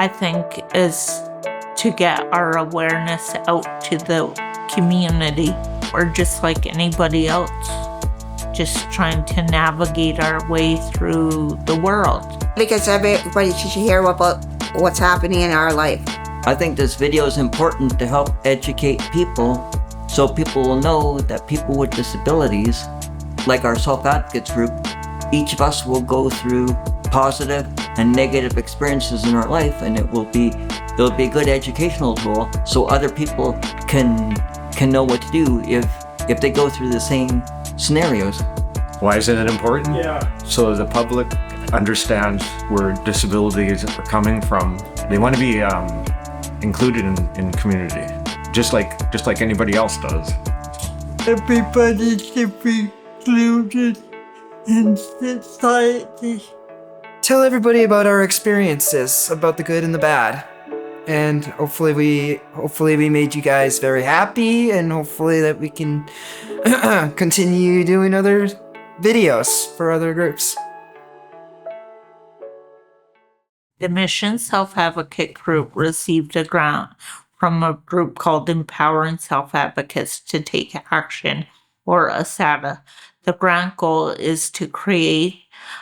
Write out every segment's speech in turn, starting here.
I think, is to get our awareness out to the community. We're just like anybody else, just trying to navigate our way through the world. Because everybody should hear about what's happening in our life. I think this video is important to help educate people so people will know that people with disabilities, like our Self Advocates group, each of us will go through positive and negative experiences in our life, and it'll be a good educational tool so other people can know what to do if they go through the same scenarios. Why isn't it important? Yeah. So the public understands where disabilities are coming from. They want to be included in community, just like anybody else does. Everybody should be included in society. Tell everybody about our experiences, about the good and the bad. And hopefully we made you guys very happy, and hopefully that we can continue doing other videos for other groups. The Mission Self Advocate Group received a grant from a group called Empowering Self Advocates to Take Action, or ESSATTA. The grant goal is to create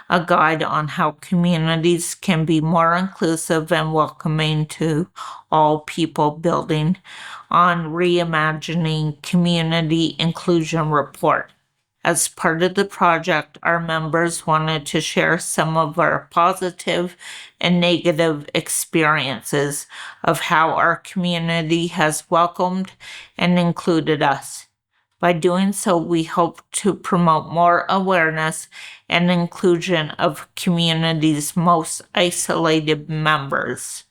a guide on how communities can be more inclusive and welcoming to all people, building on Reimagining Community Inclusion Report. As part of the project, our members wanted to share some of our positive and negative experiences of how our community has welcomed and included us. By doing so, we hope to promote more awareness and inclusion of community's most isolated members.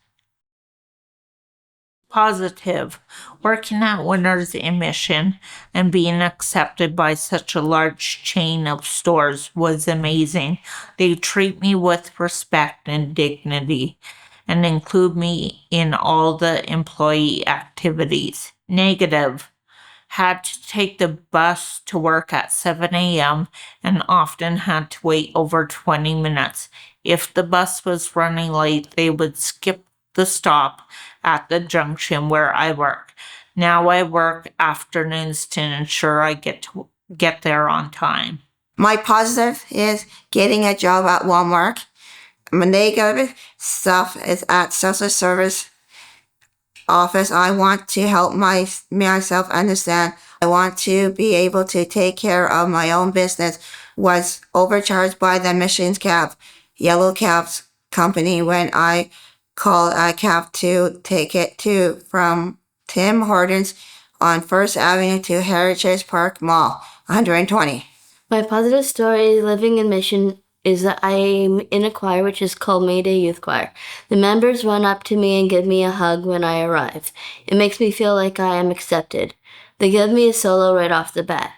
Positive. Working at Winners in Mission and being accepted by such a large chain of stores was amazing. They treat me with respect and dignity and include me in all the employee activities. Negative. Had to take the bus to work at 7 a.m. and often had to wait over 20 minutes. If the bus was running late, they would skip the stop at the junction where I work. Now I work afternoons to ensure I get there on time. My positive is getting a job at Walmart. My negative stuff is at social service office. I want to help myself understand. I want to be able to take care of my own business. Was overcharged by the Missions cab, Yellow Cabs company when I called a cab to take it from Tim Hortons on First Avenue to Heritage Park Mall, 120. My positive story living in Mission is that I'm in a choir which is called Mayday Youth Choir. The members run up to me and give me a hug when I arrive. It makes me feel like I am accepted. They give me a solo right off the bat.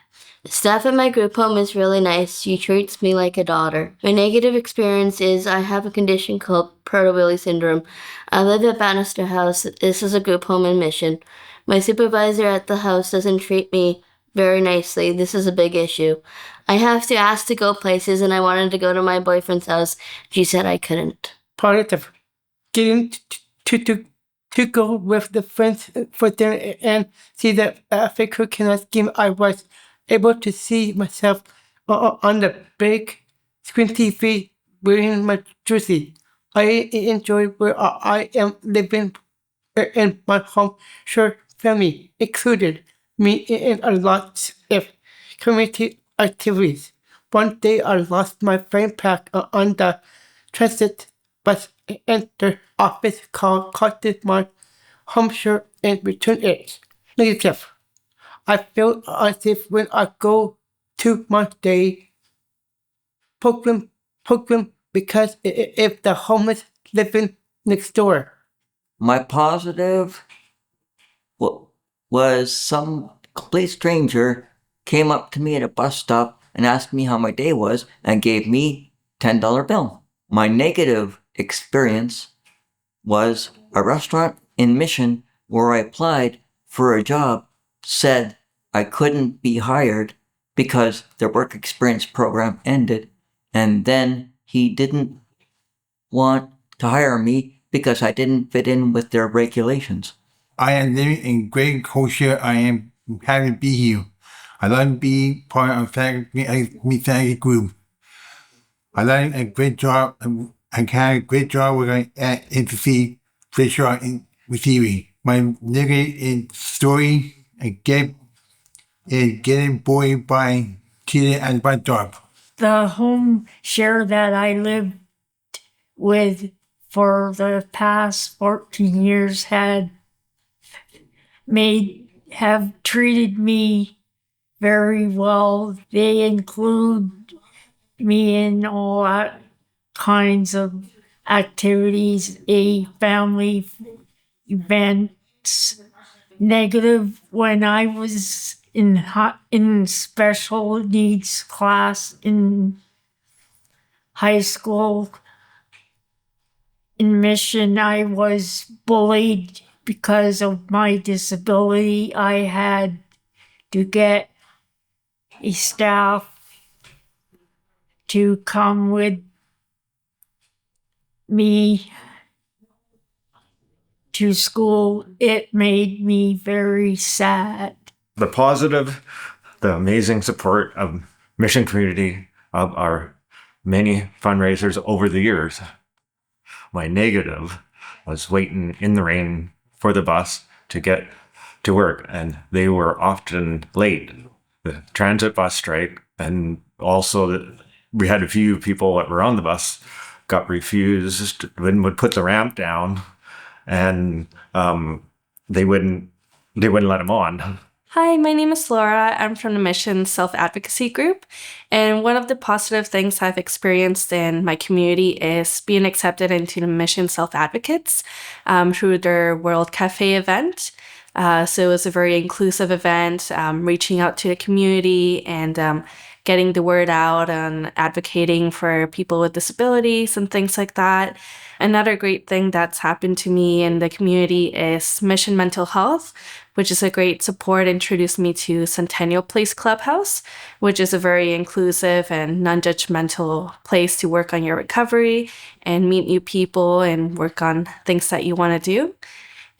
The staff at my group home is really nice. She treats me like a daughter. My negative experience is I have a condition called Prader-Willi syndrome. I live at Bannister House. This is a group home in Mission. My supervisor at the house doesn't treat me very nicely. This is a big issue. I have to ask to go places, and I wanted to go to my boyfriend's house. She said I couldn't. Positive. Getting to go with the friends for dinner and see the African cannot game. I was able to see myself on the big screen TV wearing my jersey. I enjoy where I am living in my home. Sure, family included me in a lot of community activities. One day I lost my phone pack on the transit bus and the office called my home shirt and returned it. Negative. I feel unsafe when I go to my day program because if the homeless living next door. My positive was some complete stranger came up to me at a bus stop and asked me how my day was and gave me a $10 bill. My negative experience was a restaurant in Mission where I applied for a job said I couldn't be hired because their work experience program ended, and then he didn't want to hire me because I didn't fit in with their regulations. I am living in great culture. I am happy to be here. I love being part of family group. I like a great job. I had a great job working at NPC Fisher in receiving. My negative story I get is getting bullied by children at my job. The home share that I lived with for the past 14 years have treated me very well. They include me in all kinds of activities, family events. Negative when I was in special needs class in high school in Mission, I was bullied because of my disability. I had to get a staff to come with me to school. It made me very sad. The positive, the amazing support of Mission Community, of our many fundraisers over the years. My negative was waiting in the rain for the bus to get to work, and they were often late. The transit bus strike, and also we had a few people that were on the bus got refused and would put the ramp down, and they wouldn't let them on. Hi, my name is Laura. I'm from the Mission Self Advocacy Group. And one of the positive things I've experienced in my community is being accepted into the Mission Self Advocates through their World Cafe event. So it was a very inclusive event, reaching out to the community and getting the word out and advocating for people with disabilities and things like that. Another great thing that's happened to me in the community is Mission Mental Health, which is a great support, introduced me to Centennial Place Clubhouse, which is a very inclusive and non-judgmental place to work on your recovery and meet new people and work on things that you want to do.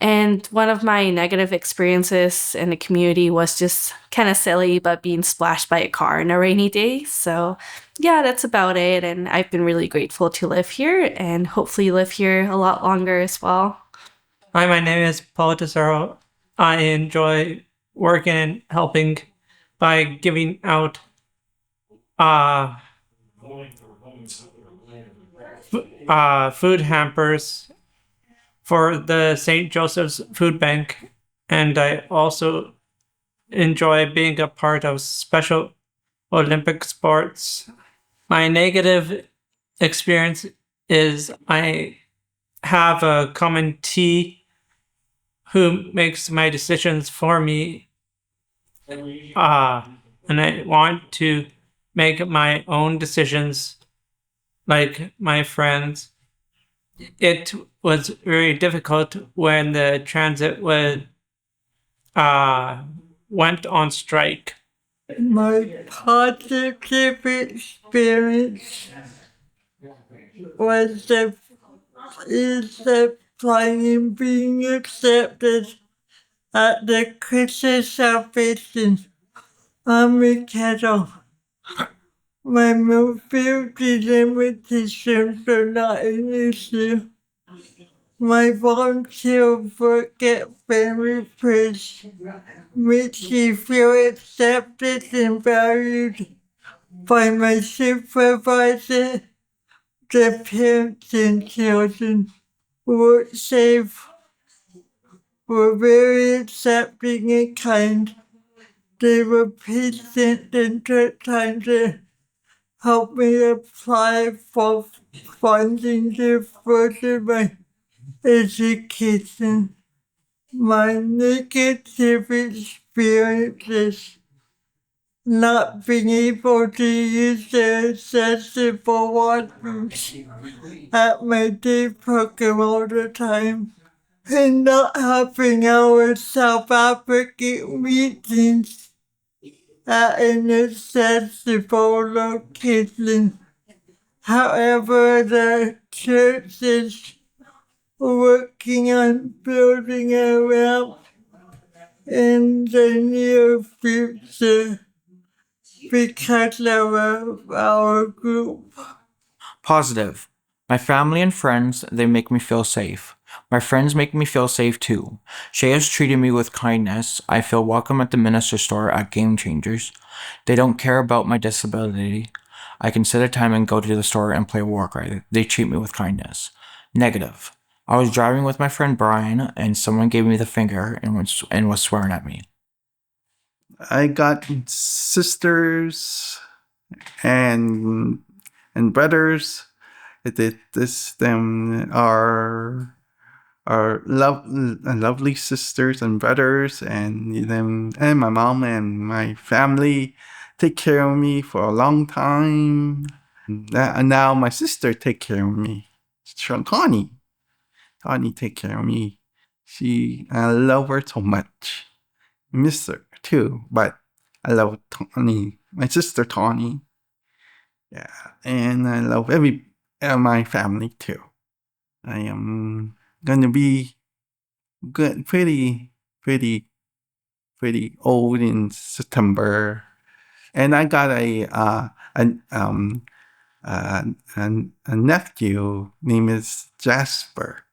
And one of my negative experiences in the community was just kind of silly, but being splashed by a car on a rainy day. So yeah, that's about it. And I've been really grateful to live here and hopefully live here a lot longer as well. Hi, my name is Paul Tesoro. I enjoy working and helping by giving out food hampers for the St. Joseph's Food Bank, and I also enjoy being a part of Special Olympic sports. My negative experience is I have a commentee who makes my decisions for me, and I want to make my own decisions like my friends. It was very difficult when the transit went on strike. My positive experience was the applying being accepted at the Christian Salvation Army Kettle. My mobility limitations are not an issue. My volunteer work at Family Bridge makes me feel accepted and valued by my supervisor, the parents and children. Work safe were very accepting and kind. They were patient and took time to help me apply for funding to further my education. My negative experiences not being able to use the accessible washrooms at my day program all the time, and not having our self-advocate meetings at an accessible location. However, the churches working on building a ramp in the near future because of our group. Positive. My family and friends, they make me feel safe. My friends make me feel safe too. Shay has treated me with kindness. I feel welcome at the Minister store at Game Changers. They don't care about my disability. I can set a time and go to the store and play Warcry. They treat me with kindness. Negative. I was driving with my friend Brian and someone gave me the finger and was swearing at me. I got sisters and brothers. Them are lovely sisters and brothers, and them and my mom and my family take care of me for a long time. And now my sister take care of me. Tawny take care of me. I love her so much. Miss her too, but I love Tawny, my sister Tawny. Yeah, and I love my family too. I am gonna be good, pretty old in September, and I got a nephew named is Jasper,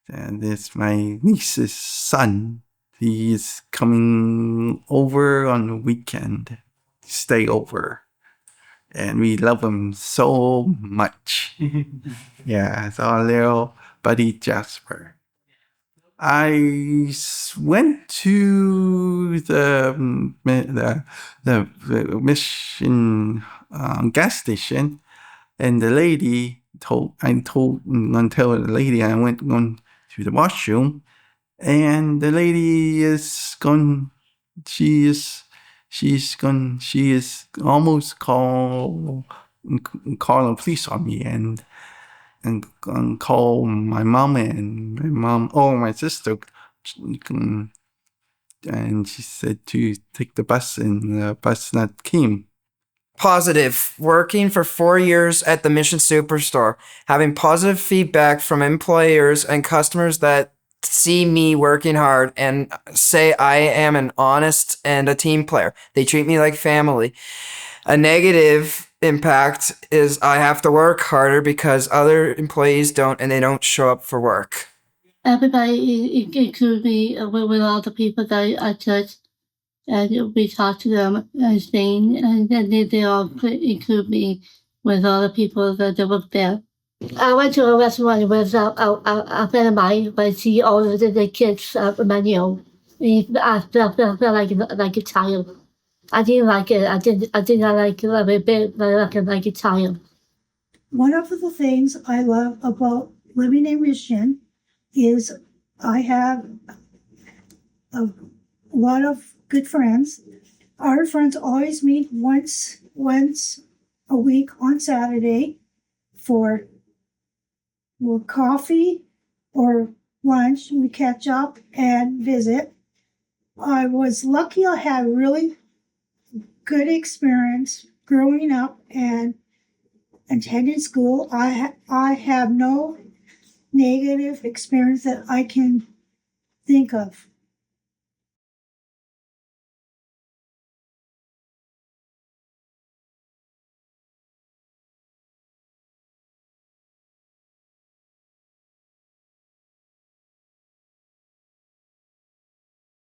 and it's my niece's son. He is coming over on the weekend, stay over. And we love him so much. Yeah, it's our little buddy Jasper. I went to the Mission gas station, and the lady until the lady I went on to the washroom, and the lady is gone. She is almost calling the police on me and call my mom and my sister, and she said to take the bus, and the bus not came. Positive. Working for 4 years at the Mission Superstore, having positive feedback from employers and customers that see me working hard and say I am an honest and a team player. They treat me like family. A negative impact is I have to work harder because other employees don't, and they don't show up for work. Everybody, include me with all the people that I touch, and we talk to them and sing, and they all include me with all the people that work there. I went to a restaurant with a friend of mine, but she ordered the kids' menu. I felt like a child. I didn't like it. I did not like it a bit, like a child. One of the things I love about living in Mission is I have a lot of good friends. Our friends always meet once a week on Saturday for coffee or lunch. We catch up and visit. I was lucky I had really good experience growing up and attending school. I have no negative experience that I can think of.